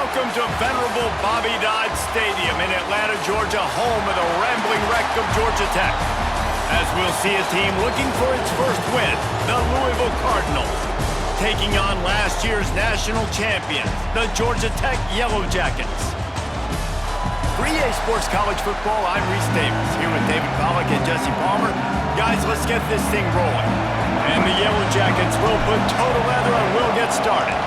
Welcome to venerable Bobby Dodd Stadium in Atlanta, Georgia, home of the rambling wreck of Georgia Tech. As we'll see a team looking for its first win, the Louisville Cardinals, taking on last year's national champions, the Georgia Tech Yellow Jackets. For EA Sports College Football, I'm Reese Davis, here with David Pollack and Jesse Palmer. Guys, let's get this thing rolling. And the Yellow Jackets will put total leather and we'll get started.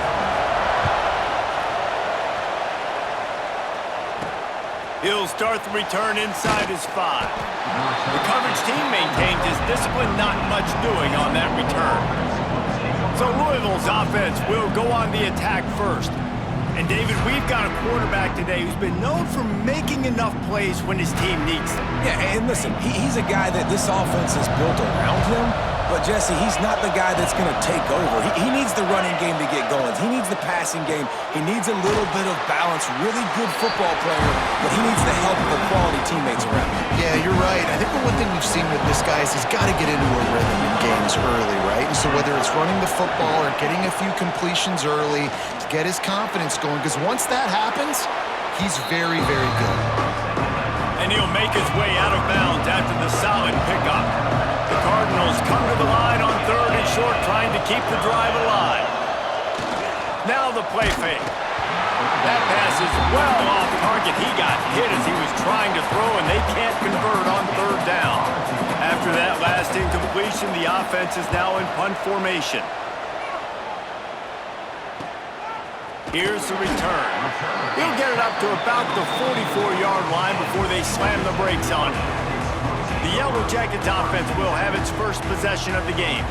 He'll start the return inside his 5. The coverage team maintains his discipline, not much doing on that return. So Louisville's offense will go on the attack first. And David, we've got a quarterback today who's been known for making enough plays when his team needs them. Yeah, and listen, he's a guy that this offense is built around him. But, Jesse, he's not the guy that's going to take over. He needs the running game to get going. He needs the passing game. He needs a little bit of balance. Really good football player, but he needs the help of the quality teammates around him. Yeah, you're right. I think the one thing we've seen with this guy is he's got to get into a rhythm in games early, right? And so whether it's running the football or getting a few completions early to get his confidence going, because once that happens, he's very, very good. And he'll make his way out of bounds after the solid pickup. The Cardinals come to the line on 3rd and short, trying to keep the drive alive. Now the play fake. That pass is well off target. He got hit as he was trying to throw, and they can't convert on 3rd down. After that last incompletion, the offense is now in punt formation. Here's the return. He'll get it up to about the 44-yard line before they slam the brakes on him. The Yellow Jackets offense will have its first possession of the game.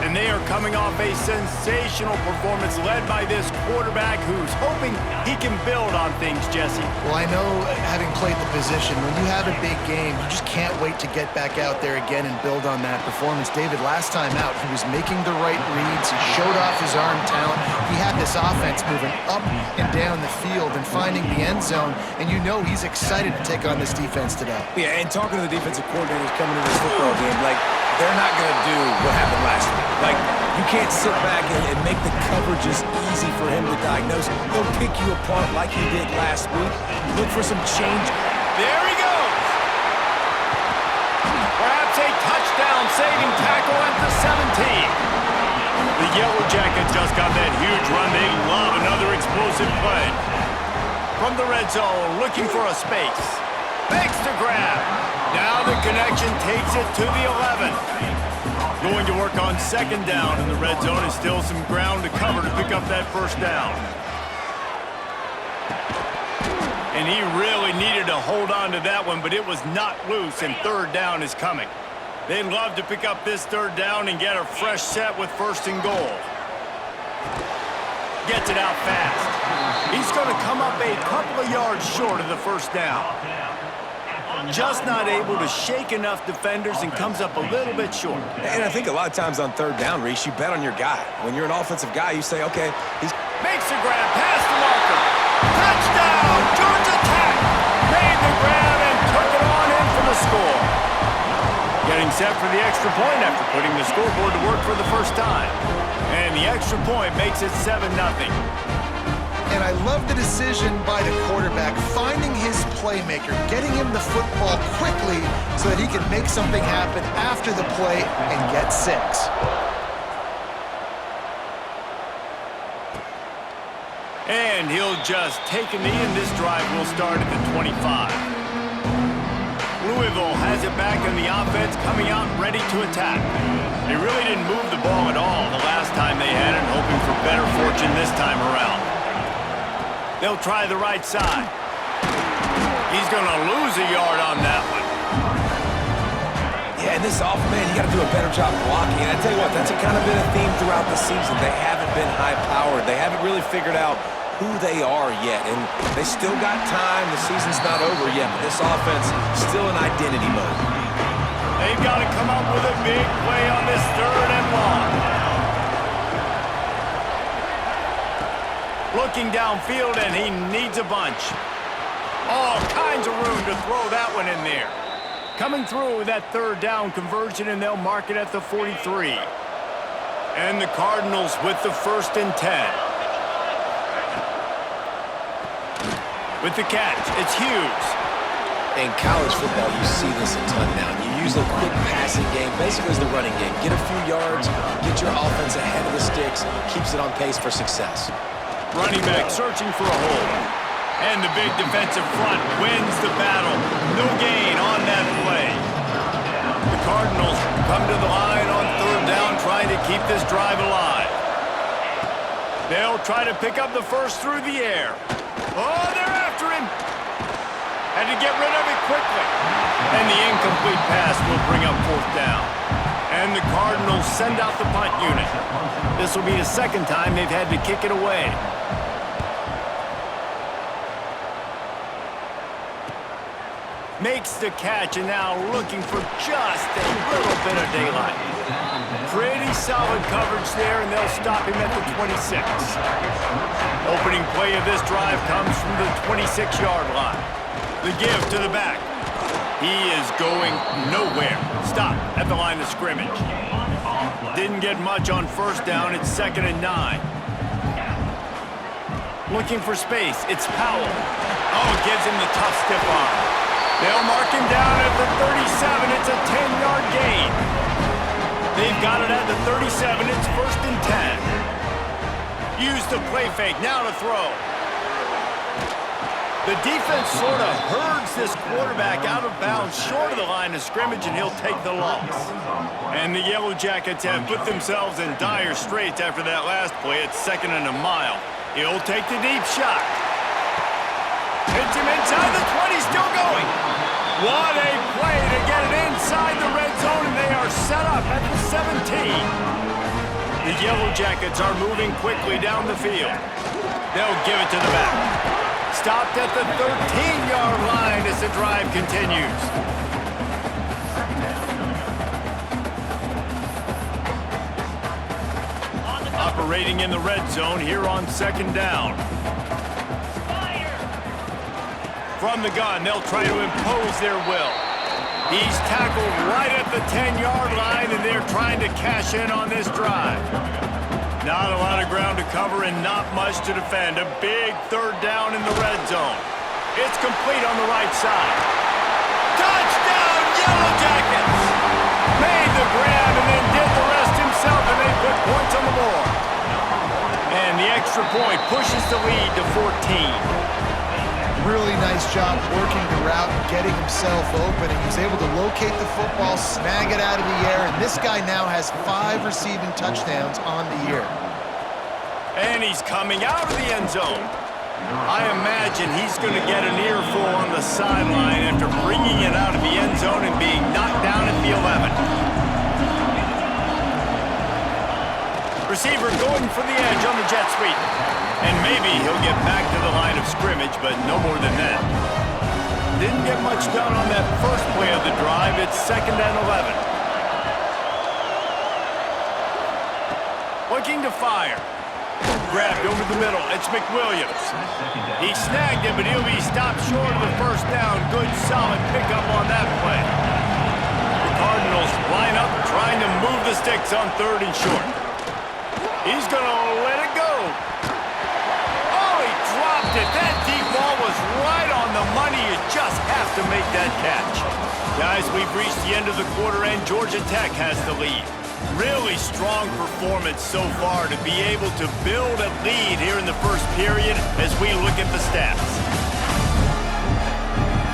And they are coming off a sensational performance led by this quarterback who's hoping he can build on things, Jesse. Well, I know, having played the position, when you have a big game, you just can't wait to get back out there again and build on that performance. David, last time out, he was making the right reads. He showed off his arm talent. He had this offense moving up and down the field and finding the end zone. And you know he's excited to take on this defense today. Yeah, and talking to the defensive coordinators coming into this football game, they're not going to do what happened last week. You can't sit back and make the coverages easy for him to diagnose. He'll pick you apart like he did last week. Look for some change. There he goes. Perhaps a touchdown-saving tackle at the 17. The Yellow Jackets just got that huge run. They love another explosive play. From the red zone, looking for a space. Makes the grab. Now the connection takes it to the 11. Going to work on 2nd down in the red zone, and still some ground to cover to pick up that 1st down. And he really needed to hold on to that one, but it was not loose, and 3rd down is coming. They'd love to pick up this 3rd down and get a fresh set with 1st and goal. Gets it out fast. He's going to come up a couple of yards short of the 1st down. Just not able to shake enough defenders and comes up a little bit short. And I think a lot of times on 3rd down, Reese, you bet on your guy. When you're an offensive guy, you say, okay, he's... Makes the grab, past the marker. Touchdown, Georgia Tech! Made the grab and took it on in for the score. Getting set for the extra point after putting the scoreboard to work for the first time. And the extra point makes it 7-0. And I love the decision by the quarterback, finding his playmaker, getting him the football quickly so that he can make something happen after the play and get 6. And he'll just take a knee, and this drive will start at the 25. Louisville has it back in the offense, coming out ready to attack. They really didn't move the ball at all the last time they had it, hoping for better fortune this time around. They'll try the right side. He's going to lose a yard on that one. Yeah, and this man, you got to do a better job blocking. And I tell you what, that's kind of been a theme throughout the season. They haven't been high-powered. They haven't really figured out who they are yet. And they still got time. The season's not over yet, but this offense is still in identity mode. They've got to come up with a big play on this 3rd and long. Looking downfield, and he needs a bunch. All kinds of room to throw that one in there. Coming through with that 3rd down conversion, and they'll mark it at the 43. And the Cardinals with the 1st and 10. With the catch, it's Hughes. In college football, you see this a ton now. You use a quick passing game, basically as the running game. Get a few yards, get your offense ahead of the sticks, keeps it on pace for success. Running back searching for a hole. And the big defensive front wins the battle. No gain on that play. The Cardinals come to the line on third down, trying to keep this drive alive. They'll try to pick up the first through the air. Oh, they're after him. Had to get rid of it quickly. And the incomplete pass will bring up fourth down. And the Cardinals send out the punt unit. This will be the second time they've had to kick it away. Makes the catch and now looking for just a little bit of daylight. Pretty solid coverage there, and they'll stop him at the 26. Opening play of this drive comes from the 26-yard line. The give to the back. He is going nowhere. Stop at the line of scrimmage. Didn't get much on first down. It's 2nd and 9. Looking for space. It's Powell. Oh, gives him the tough stiff arm. They'll mark him down at the 37. It's a 10-yard gain. They've got it at the 37. It's 1st and 10. Use the play fake. Now to throw. The defense sort of herds this quarterback out of bounds short of the line of scrimmage, and he'll take the loss. And the Yellow Jackets have put themselves in dire straits after that last play. It's 2nd and a mile. He'll take the deep shot. Hits him inside the 20, still going. What a play to get it inside the red zone, and they are set up at the 17. The Yellow Jackets are moving quickly down the field. They'll give it to the back. Stopped at the 13-yard line as the drive continues. Operating in the red zone here on 2nd down. From the gun, they'll try to impose their will. He's tackled right at the 10-yard line, and they're trying to cash in on this drive. Not a lot of ground to cover and not much to defend. A big 3rd down in the red zone. It's complete on the right side. Touchdown, Yellow Jackets! Made the grab and then did the rest himself, and they put points on the board. And the extra point pushes the lead to 14. Really nice job working the route and getting himself open. And he was able to locate the football, snag it out of the air, and this guy now has 5 receiving touchdowns on the year. And he's coming out of the end zone. I imagine he's going to get an earful on the sideline after bringing it out of the end zone and being knocked down at the 11. Receiver going for the edge on the jet sweep. And maybe he'll get back to the line of scrimmage, but no more than that. Didn't get much done on that first play of the drive. It's 2nd and 11. Looking to fire. Grabbed over the middle. It's McWilliams. He snagged it, but he'll be stopped short of the first down. Good, solid pickup on that play. The Cardinals line up, trying to move the sticks on 3rd and short. He's going to let it go. That deep ball was right on the money. You just have to make that catch. Guys, we've reached the end of the quarter, and Georgia Tech has the lead. Really strong performance so far to be able to build a lead here in the first period as we look at the stats.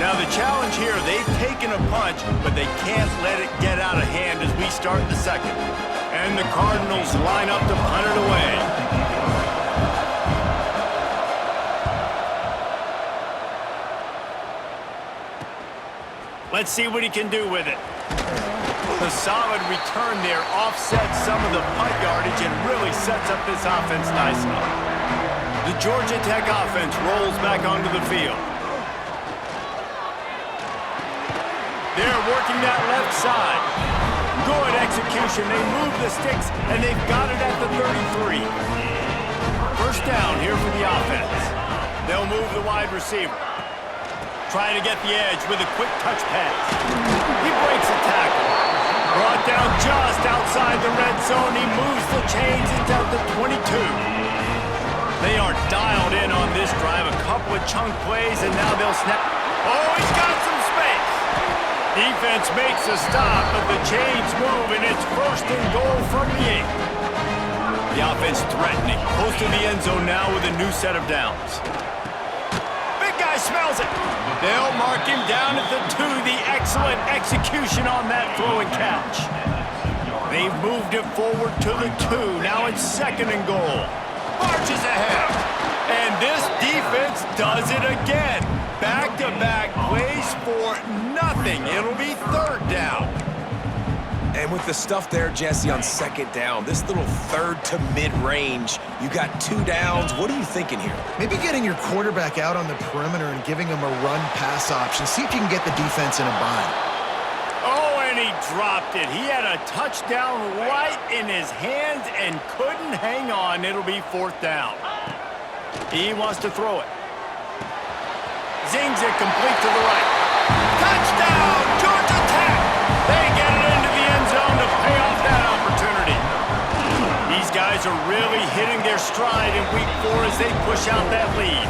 Now, the challenge here, they've taken a punch, but they can't let it get out of hand as we start the second. And the Cardinals line up to punt it away. Let's see what he can do with it. The solid return there offsets some of the punt yardage and really sets up this offense nicely. The Georgia Tech offense rolls back onto the field. They're working that left side. Good execution. They move the sticks, and they've got it at the 33. First down here for the offense. They'll move the wide receiver. Trying to get the edge with a quick touch pass. He breaks a tackle. Brought down just outside the red zone. He moves the chains. It's at the 22. They are dialed in on this drive. A couple of chunk plays, and now they'll snap. Oh, he's got some space. Defense makes a stop, but the chains move, and it's 1st and goal from the 8. The offense threatening. Close to the end zone now with a new set of downs. Big guy smells it. They'll mark him down at the 2. The excellent execution on that throw and catch. They've moved it forward to the 2. Now it's 2nd and goal. Marches ahead. And this defense does it again. Back-to-back plays for nothing. It'll be 3rd down. And with the stuff there, Jesse, on 2nd down, this little 3rd to mid-range, you got 2 downs. What are you thinking here? Maybe getting your quarterback out on the perimeter and giving him a run-pass option. See if you can get the defense in a bind. Oh, and he dropped it. He had a touchdown right in his hands and couldn't hang on. It'll be 4th down. He wants to throw it. Zings it complete to the right. Touchdown, Georgia Tech! They get it into the end zone to pay off that opportunity. These guys are really hitting their stride in week 4 as they push out that lead.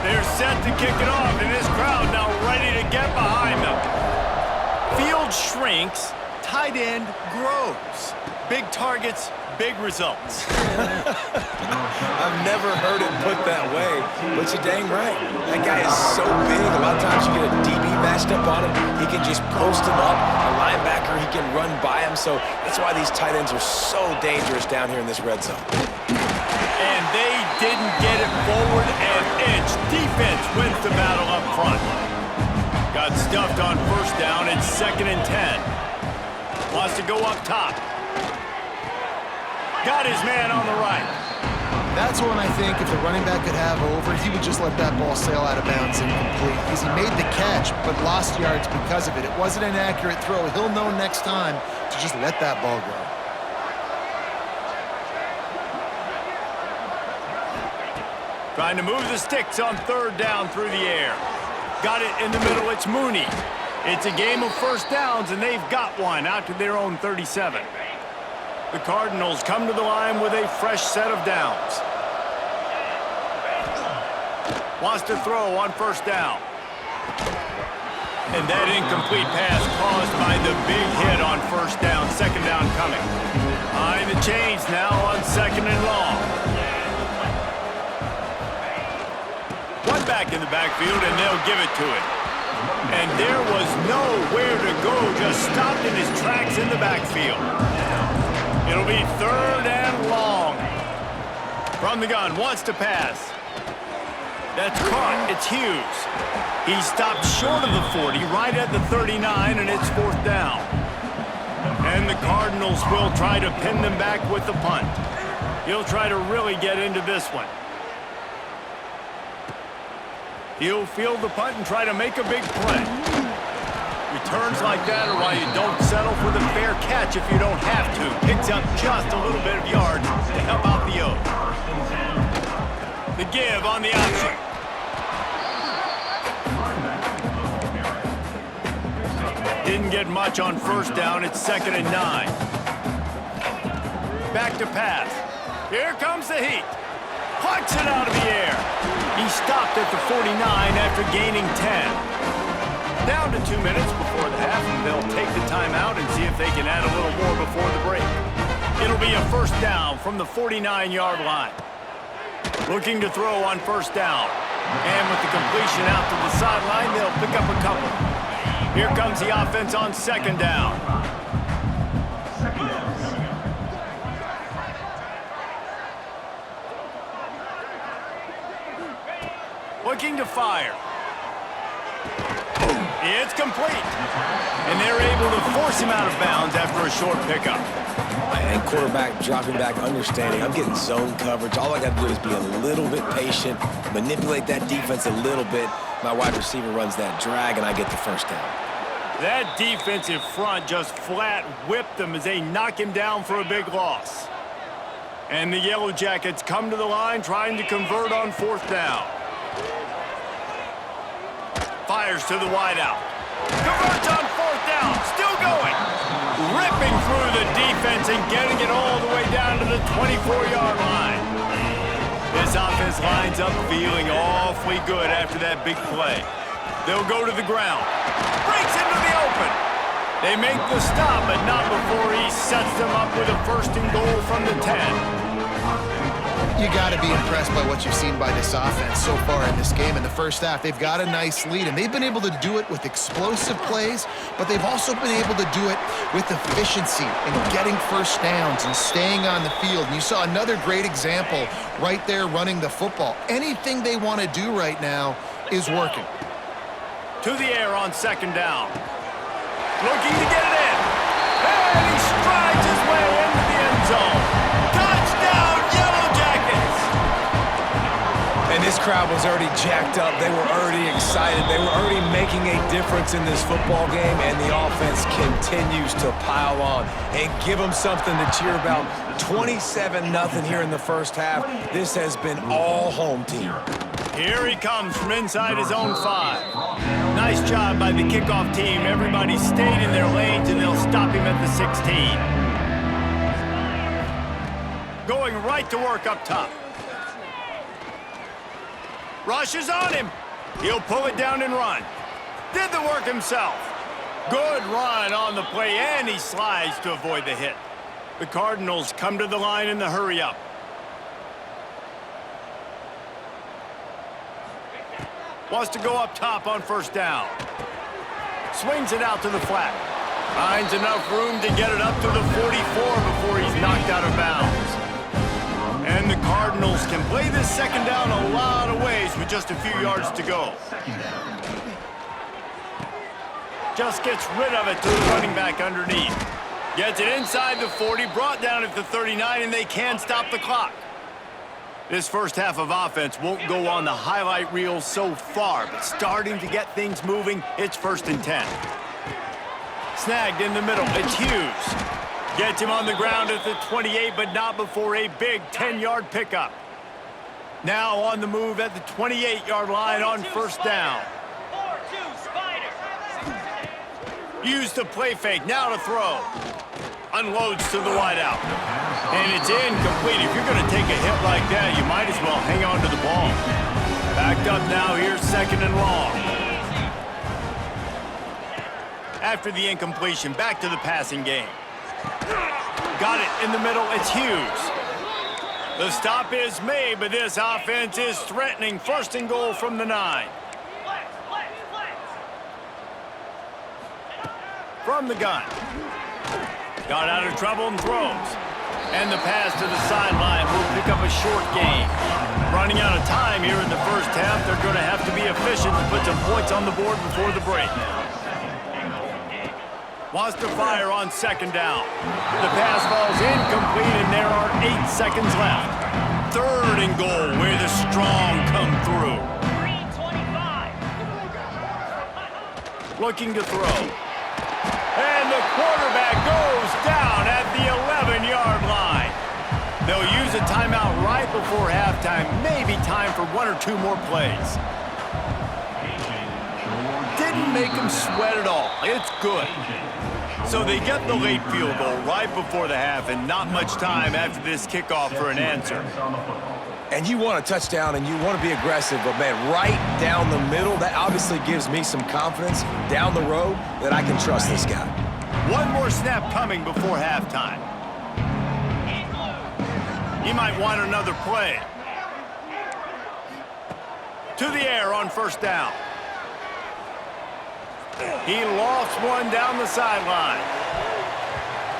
They're set to kick it off, and this crowd now ready to get behind them. Field shrinks, tight end grows. Big targets, big results. I've never heard it put that way, but you're dang right. That guy is so big. A lot of times you get a DB matched up on him. He can just post him up. A linebacker, he can run by him. So that's why these tight ends are so dangerous down here in this red zone. And they didn't get it forward an inch. Defense wins the battle up front. Got stuffed on 1st down. It's 2nd and 10. Wants to go up top. Got his man on the right. That's one I think if the running back could have over, he would just let that ball sail out of bounds incomplete. Because he made the catch, but lost yards because of it. It wasn't an accurate throw. He'll know next time to just let that ball go. Trying to move the sticks on 3rd down through the air. Got it in the middle. It's Mooney. It's a game of 1st downs, and they've got one out to their own 37. The Cardinals come to the line with a fresh set of downs. Wants to throw on 1st down. And that incomplete pass caused by the big hit on 1st down. 2nd down coming. Behind the chains now on 2nd and long. One back in the backfield, and they'll give it to it. And there was nowhere to go, just stopped in his tracks in the backfield. It'll be 3rd and long. From the gun, wants to pass. That's caught. It's Hughes. He stopped short of the 40, right at the 39, and it's 4th down. And the Cardinals will try to pin them back with the punt. He'll try to really get into this one. He'll field the punt and try to make a big play. Returns like that are why you don't settle for the fair catch if you don't have to. Picks up just a little bit of yards to help out the O. The give on the option. Didn't get much on 1st down. It's 2nd and 9. Back to pass. Here comes the heat. Plucks it out of the air. He stopped at the 49 after gaining 10. Down to 2 minutes before the half, and they'll take the timeout and see if they can add a little more before the break. It'll be a 1st down from the 49-yard line. Looking to throw on 1st down. And with the completion out to the sideline, they'll pick up a couple. Here comes the offense on 2nd down. Looking to fire. It's complete. And they're able to force him out of bounds after a short pickup. And quarterback dropping back, understanding I'm getting zone coverage. All I got to do is be a little bit patient, manipulate that defense a little bit. My wide receiver runs that drag, and I get the 1st down. That defensive front just flat whipped them as they knock him down for a big loss. And the Yellow Jackets come to the line trying to convert on 4th down. Fires to the wideout. Converts on 4th down. Still going. Ripping through the defense and getting it all the way down to the 24-yard line. This offense lines up feeling awfully good after that big play. They'll go to the ground. Breaks into the open. They make the stop, but not before he sets them up with a first and goal from the 10. You got to be impressed by what you've seen by this offense so far in this game. In the first half, they've got a nice lead, and they've been able to do it with explosive plays, but they've also been able to do it with efficiency and getting first downs and staying on the field. And you saw another great example right there running the football. Anything they want to do right now is working. To the air on second down. Looking to get it in. And he strides his way into the end zone. Touchdown, Yellow Jackets! And this crowd was already jacked up. They were already excited. They were already making a difference in this football game, and the offense continues to pile on and give them something to cheer about. 27-0 here in the first half. This has been all home team. Here he comes from inside his own 5. Nice job by the kickoff team. Everybody stayed in their lanes, and they'll stop him at the 16. Going right to work up top. Rushes on him. He'll pull it down and run. Did the work himself. Good run on the play, and he slides to avoid the hit. The Cardinals come to the line in the hurry-up. Wants to go up top on first down. Swings it out to the flat. Finds enough room to get it up to the 44 before he's knocked out of bounds. And the Cardinals can play this second down a lot of ways with just a few yards to go. Just gets rid of it to the running back underneath. Gets it inside the 40, brought down at the 39, and they can stop the clock. This first half of offense won't go on the highlight reel so far, but starting to get things moving, it's 1st and 10. Snagged in the middle, it's Hughes. Gets him on the ground at the 28, but not before a big 10-yard pickup. Now on the move at the 28-yard line on first down. Use the play fake, now to throw. Unloads to the wideout. And it's incomplete. If you're going to take a hit like that, you might as well hang on to the ball. Backed up now, here's 2nd and long. After the incompletion, back to the passing game. Got it in the middle, it's Hughes. The stop is made, but this offense is threatening 1st and goal from the 9. From the gun. Got out of trouble and throws. And the pass to the sideline will pick up a short gain. Running out of time here in the first half, they're going to have to be efficient to put some points on the board before the break. Wants to fire on 2nd down. The pass falls incomplete, and there are 8 seconds left. 3rd and goal, where the strong come through. Looking to throw. And the quarterback goes down at the 11-yard line. They'll use a timeout right before halftime. Maybe time for 1 or 2 more plays. Didn't make him sweat at all. It's good. So they get the late field goal right before the half, and not much time after this kickoff for an answer. And you want a touchdown and you want to be aggressive, but man, right down the middle, that obviously gives me some confidence down the road that I can trust this guy. One more snap coming before halftime. He might want another play. To the air on first down. He lofts one down the sideline.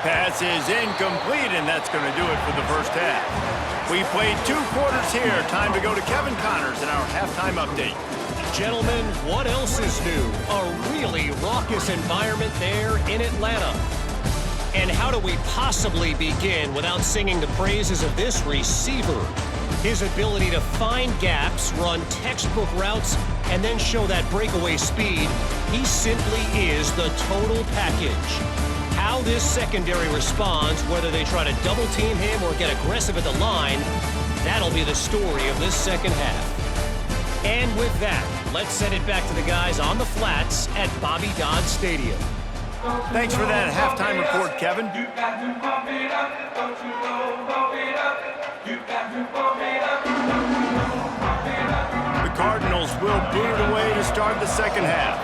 Pass is incomplete, and that's going to do it for the first half. We played 2 quarters here. Time to go to Kevin Connors in our halftime update. Gentlemen, what else is new? A really raucous environment there in Atlanta. And how do we possibly begin without singing the praises of this receiver? His ability to find gaps, run textbook routes, and then show that breakaway speed. He simply is the total package. How this secondary responds, whether they try to double team him or get aggressive at the line, that'll be the story of this second half. And with that, let's send it back to the guys on the flats at Bobby Dodd Stadium. Thanks for that halftime report, Kevin. You got to pump it up, don't you know, pump it up. You got to pump it up. start the second half.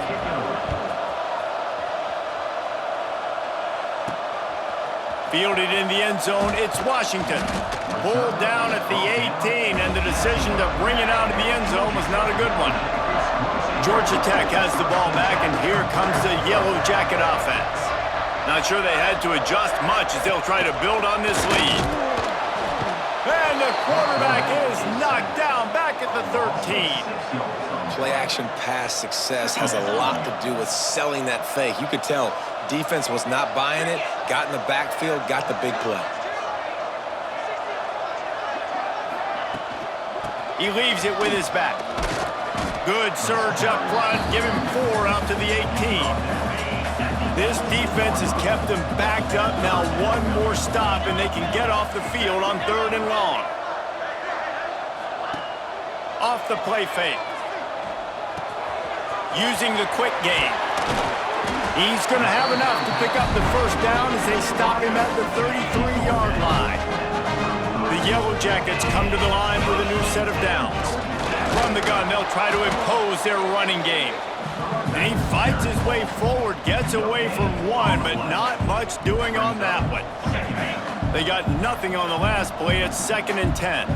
Fielded in the end zone, it's Washington. Pulled down at the 18, and the decision to bring it out of the end zone was not a good one. Georgia Tech has the ball back, and here comes the Yellow Jacket offense. Not sure they had to adjust much as they'll try to build on this lead. And the quarterback is knocked down back at the 13. Play-action pass success has a lot to do with selling that fake. You could tell defense was not buying it, got in the backfield, got the big play. He leaves it with his back. Good surge up front, give him 4 out to the 18. This defense has kept them backed up. Now one more stop, and they can get off the field on 3rd and long. Off the play fake. Using the quick game. He's going to have enough to pick up the first down as they stop him at the 33-yard line. The Yellow Jackets come to the line with a new set of downs. From the gun, they'll try to impose their running game. And he fights his way forward, gets away from one, but not much doing on that one. They got nothing on the last play. It's 2nd and 10.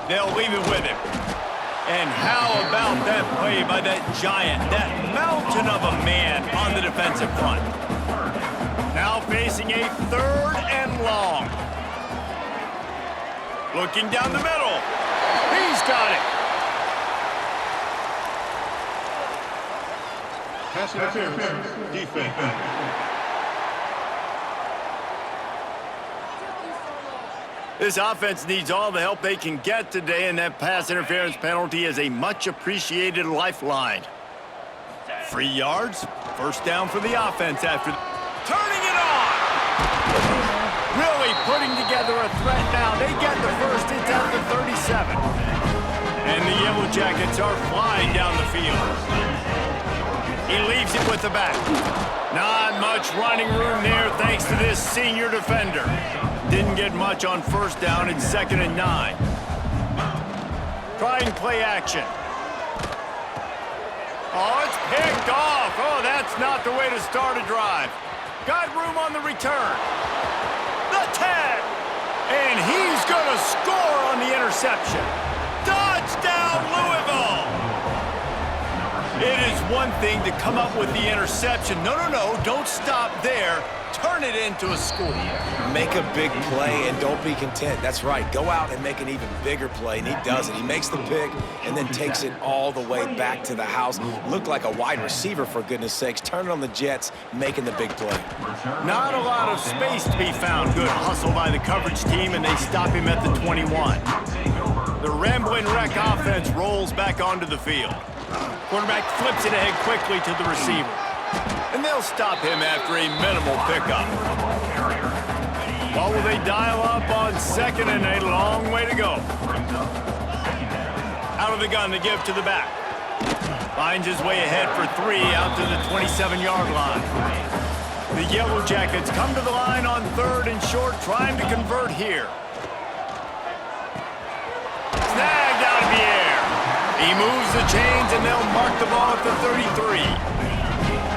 They'll leave it with him. And how about that play by that giant, that mountain of a man on the defensive front? Now facing a 3rd and long. Looking down the middle. He's got it. Pass interference, defense. This offense needs all the help they can get today, and that pass interference penalty is a much-appreciated lifeline. 3 yards, first down for the offense after turning it on. Really putting together a threat now. They get the first, it's at the 37. And the Yellow Jackets are flying down the field. He leaves it with the back. Not much running room there thanks to this senior defender. Didn't get much on first down in 2nd and 9. Trying play action. Oh, it's picked off. Oh, that's not the way to start a drive. Got room on the return. The 10. And he's going to score on the interception. Touchdown, Louisville. It is one thing to come up with the interception. No, don't stop there. Turn it into a score. Make a big play and don't be content. That's right. Go out and make an even bigger play, and he does it. He makes the pick and then takes it all the way back to the house. Looked like a wide receiver, for goodness sakes. Turn it on the Jets, making the big play. Not a lot of space to be found. Good hustle by the coverage team, and they stop him at the 21. The Rambling Wreck offense rolls back onto the field. Quarterback flips it ahead quickly to the receiver. And they'll stop him after a minimal pickup. Well, will they dial up on 2nd and a long way to go? Out of the gun to give to the back. Finds his way ahead for 3 out to the 27-yard line. The Yellow Jackets come to the line on 3rd and short, trying to convert here. Snagged out of the air. He moves the chains, and they'll mark the ball at the 33.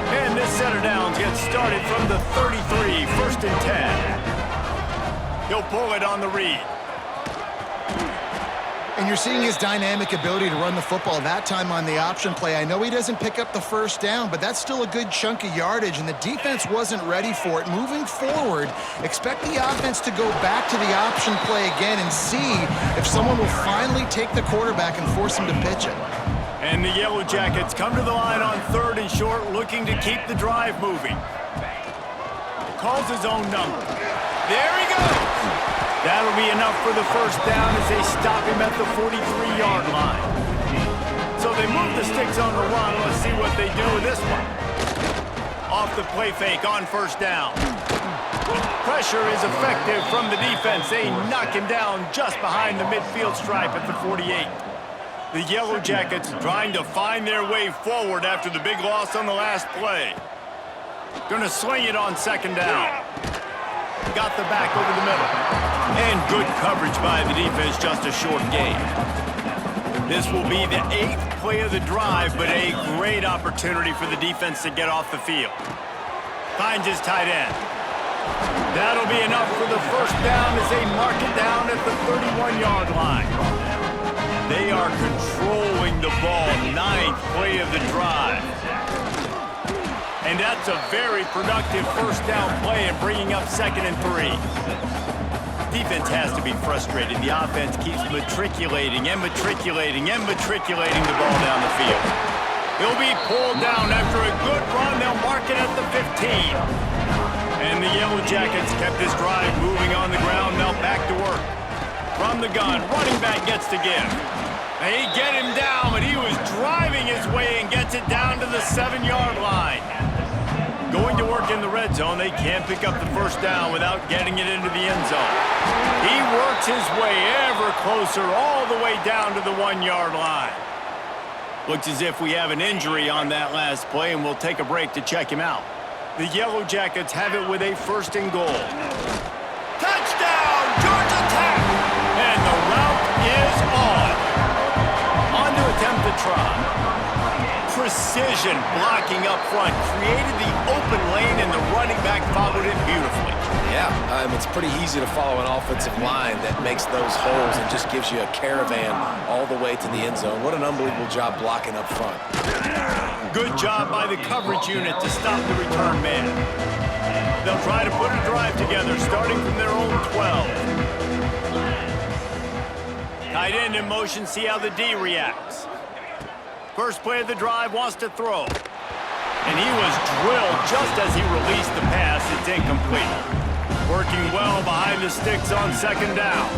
And this set of downs gets started from the 33, 1st and 10. He'll pull it on the read. And you're seeing his dynamic ability to run the football, that time on the option play. I know he doesn't pick up the first down, but that's still a good chunk of yardage, and the defense wasn't ready for it. Moving forward, expect the offense to go back to the option play again and see if someone will finally take the quarterback and force him to pitch it. And the Yellow Jackets come to the line on 3rd and short, looking to keep the drive moving. Calls his own number. There he goes. That'll be enough for the first down as they stop him at the 43-yard line. So they move the sticks on the run. Let's see what they do with this one. Off the play fake on first down. Pressure is effective from the defense. They knock him down just behind the midfield stripe at the 48. The Yellow Jackets trying to find their way forward after the big loss on the last play. Gonna sling it on second down. Got the back over the middle. And good coverage by the defense, just a short gain. This will be the 8th play of the drive, but a great opportunity for the defense to get off the field. Finds his tight end. That'll be enough for the first down as they mark it down at the 31-yard line. They are controlling the ball, 9th play of the drive. And that's a very productive first down play and bringing up 2nd and 3. Defense has to be frustrated. The offense keeps matriculating and matriculating and matriculating the ball down the field. He'll be pulled down after a good run. They'll mark it at the 15. And the Yellow Jackets kept this drive moving on the ground. Now back to work. From the gun, running back gets to give. They get him down, but he was driving his way and gets it down to the 7-yard line. Going to work in the red zone, they can't pick up the first down without getting it into the end zone. He works his way ever closer all the way down to the 1-yard line. Looks as if we have an injury on that last play, and we'll take a break to check him out. The Yellow Jackets have it with a 1st and goal. Touchdown, Georgia Tech! And the route is on. On to attempt the try. Precision blocking up front, created the open lane, and the running back followed it beautifully. Yeah, it's pretty easy to follow an offensive line that makes those holes and just gives you a caravan all the way to the end zone. What an unbelievable job blocking up front. Good job by the coverage unit to stop the return man. They'll try to put a drive together, starting from their own 12. Tight end in motion, see how the D reacts. First play of the drive, wants to throw. And he was drilled just as he released the pass. It's incomplete. Working well behind the sticks on 2nd down.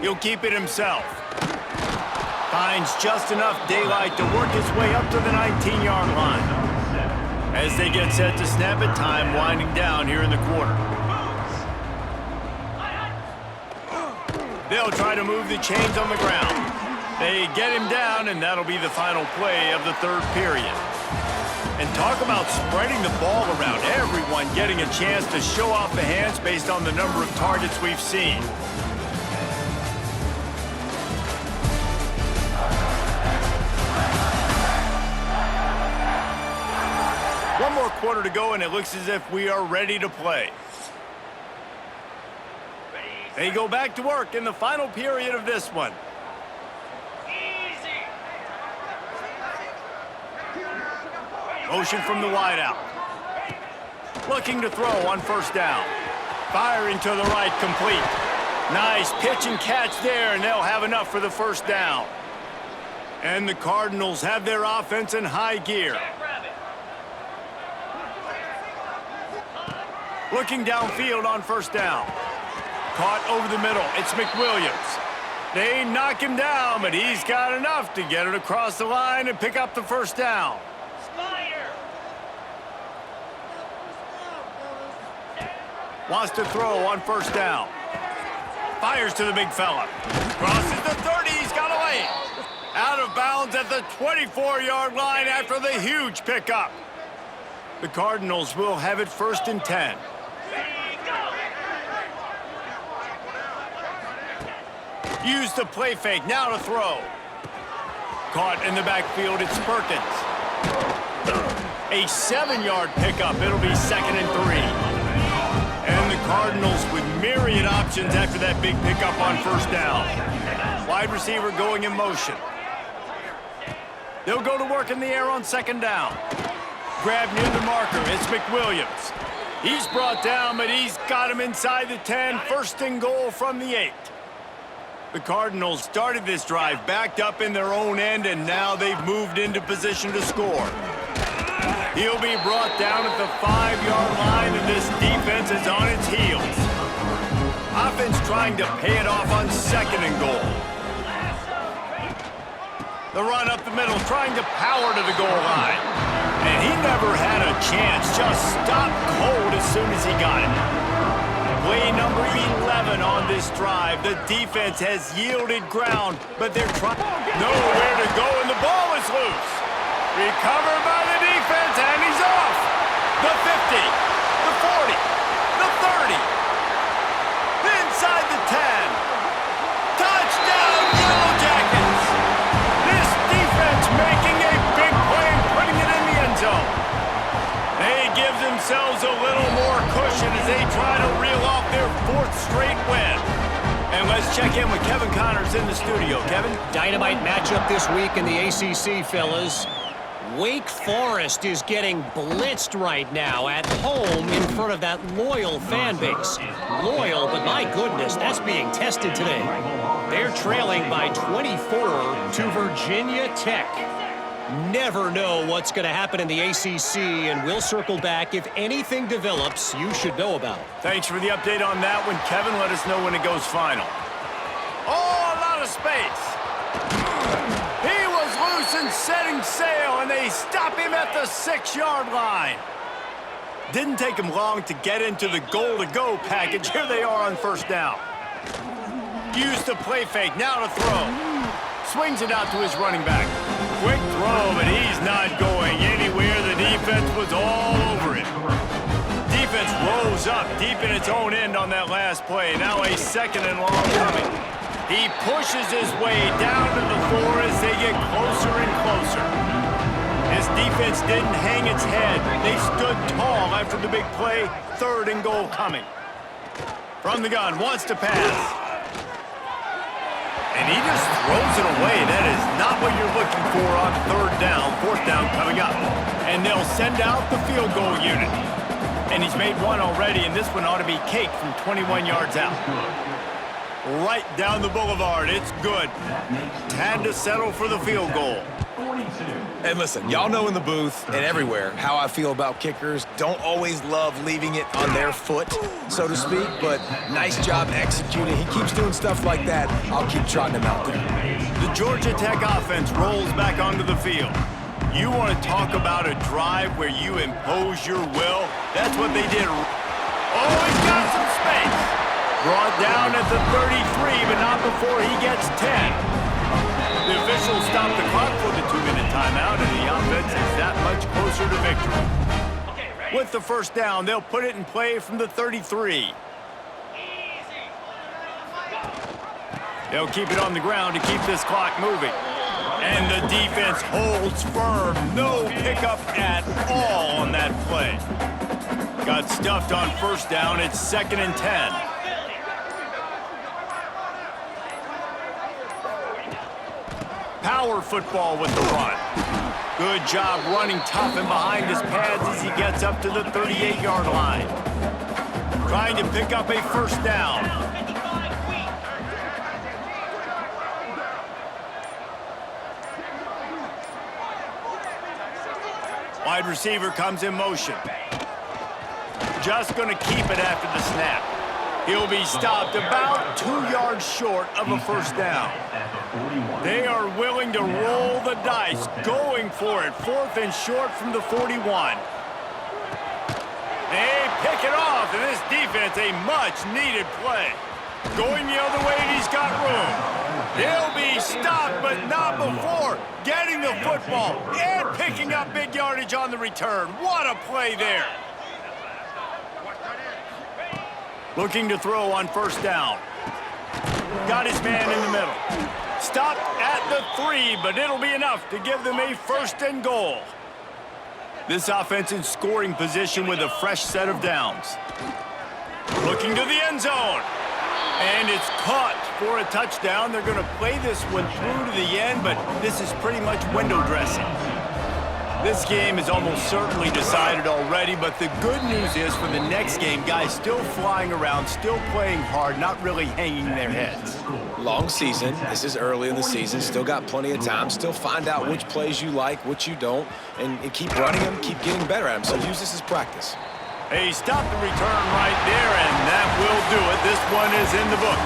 He'll keep it himself. Finds just enough daylight to work his way up to the 19-yard line. As they get set to snap it, time winding down here in the quarter. They'll try to move the chains on the ground. They get him down, and that'll be the final play of the 3rd period. And talk about spreading the ball around. Everyone getting a chance to show off the hands based on the number of targets we've seen. One more quarter to go, and it looks as if we are ready to play. They go back to work in the final period of this one. Motion from the wideout. Looking to throw on 1st down. Firing to the right, complete. Nice pitch and catch there, and they'll have enough for the 1st down. And the Cardinals have their offense in high gear. Looking downfield on 1st down. Caught over the middle. It's McWilliams. They knock him down, but he's got enough to get it across the line and pick up the 1st down. Wants to throw on 1st down. Fires to the big fella. Crosses the 30. He's got away. Out of bounds at the 24-yard line after the huge pickup. The Cardinals will have it 1st and 10. Use the play fake, now to throw. Caught in the backfield, it's Perkins. A 7-yard pickup, it'll be 2nd and 3. And the Cardinals with myriad options after that big pickup on 1st down. Wide receiver going in motion. They'll go to work in the air on 2nd down. Grab near the marker, it's McWilliams. He's brought down, but he's got him inside the 10, 1st and goal from the 8. The Cardinals started this drive backed up in their own end, and now they've moved into position to score. He'll be brought down at the 5-yard line, and this defense is on its heels. Offense trying to pay it off on 2nd and goal. The run up the middle, trying to power to the goal line. And he never had a chance, just stopped cold as soon as he got it. Play number 11 on this drive. The defense has yielded ground, but they're trying nowhere to go, and the ball is loose. Recovered by the defense, and he's off. The 50, the 40, the 30, inside the 10. Touchdown, Yellow Jackets! This defense making a big play and putting it in the end zone. They give themselves a little more cushion as they try to reel off their 4th straight win. And let's check in with Kevin Connors in the studio. Kevin? Dynamite matchup this week in the ACC, fellas. Wake Forest is getting blitzed right now at home in front of that loyal fan base. Loyal, but my goodness, that's being tested today. They're trailing by 24 to Virginia Tech. Never know what's going to happen in the ACC, and we'll circle back if anything develops you should know about. Thanks for the update on that one, Kevin. Let us know when it goes final. Oh, a lot of space. He was loose and setting sail, and they stop him at the 6-yard line. Didn't take him long to get into the goal-to-go package. Here they are on 1st down. Used the play fake, now to throw. Swings it out to his running back. Quick throw, but he's not going anywhere. The defense was all over him. Defense rose up deep in its own end on that last play. Now a 2nd and long coming. He pushes his way down to the 4 as they get closer and closer. His defense didn't hang its head. They stood tall after the big play. 3rd and goal coming. From the gun, wants to pass. And he just throws it away. That is not what you're looking for on 3rd down. 4th down coming up. And they'll send out the field goal unit. And he's made one already, and this one ought to be cake from 21 yards out. Right down the boulevard. It's good. Time to settle for the field goal. And listen, y'all know in the booth and everywhere how I feel about kickers. Don't always love leaving it on their foot, so to speak, but nice job executing. He keeps doing stuff like that. I'll keep trotting him out there. The Georgia Tech offense rolls back onto the field. You want to talk about a drive where you impose your will? That's what they did. Oh, he's got some space. Brought down at the 33, but not before he gets 10. The officials stop the clock for the 2-minute timeout, and the offense is that much closer to victory. With the 1st down, they'll put it in play from the 33. They'll keep it on the ground to keep this clock moving. And the defense holds firm. No pickup at all on that play. Got stuffed on 1st down. It's 2nd and 10. Power football with the run. Good job running tough and behind his pads as he gets up to the 38-yard line. Trying to pick up a 1st down. Wide receiver comes in motion. Just going to keep it after the snap. He'll be stopped about 2 yards short of a 1st down. They are willing to roll the dice, going for it. 4th and short from the 41. They pick it off, and this defense, a much-needed play. Going the other way, and he's got room. He'll be stopped, but not before getting the football and picking up big yardage on the return. What a play there. Looking to throw on 1st down. Got his man in the middle. Stopped at the 3, but it'll be enough to give them a 1st and goal. This offense in scoring position with a fresh set of downs. Looking to the end zone. And it's caught for a touchdown. They're going to play this one through to the end, but this is pretty much window dressing. This game is almost certainly decided already, but the good news is for the next game, guys still flying around, still playing hard, not really hanging their heads. Long season. This is early in the season. Still got plenty of time. Still find out which plays you like, which you don't, and keep running them, keep getting better at them. So use this as practice. Hey, stop the return right there, and that will do it. This one is in the book.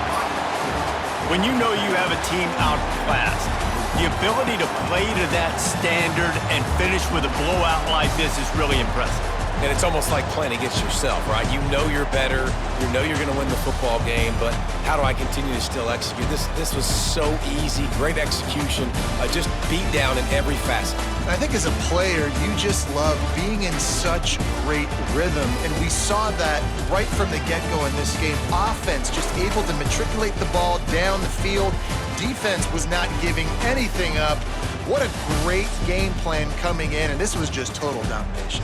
When you know you have a team outclassed, the ability to play to that standard and finish with a blowout like this is really impressive. And it's almost like playing against yourself, right? You know you're better. You know you're going to win the football game, but how do I continue to still execute? This was so easy, great execution, just beat down in every facet. I think as a player, you just love being in such great rhythm, and we saw that right from the get-go in this game. Offense just able to matriculate the ball down the field. Defense was not giving anything up. What a great game plan coming in, and this was just total domination.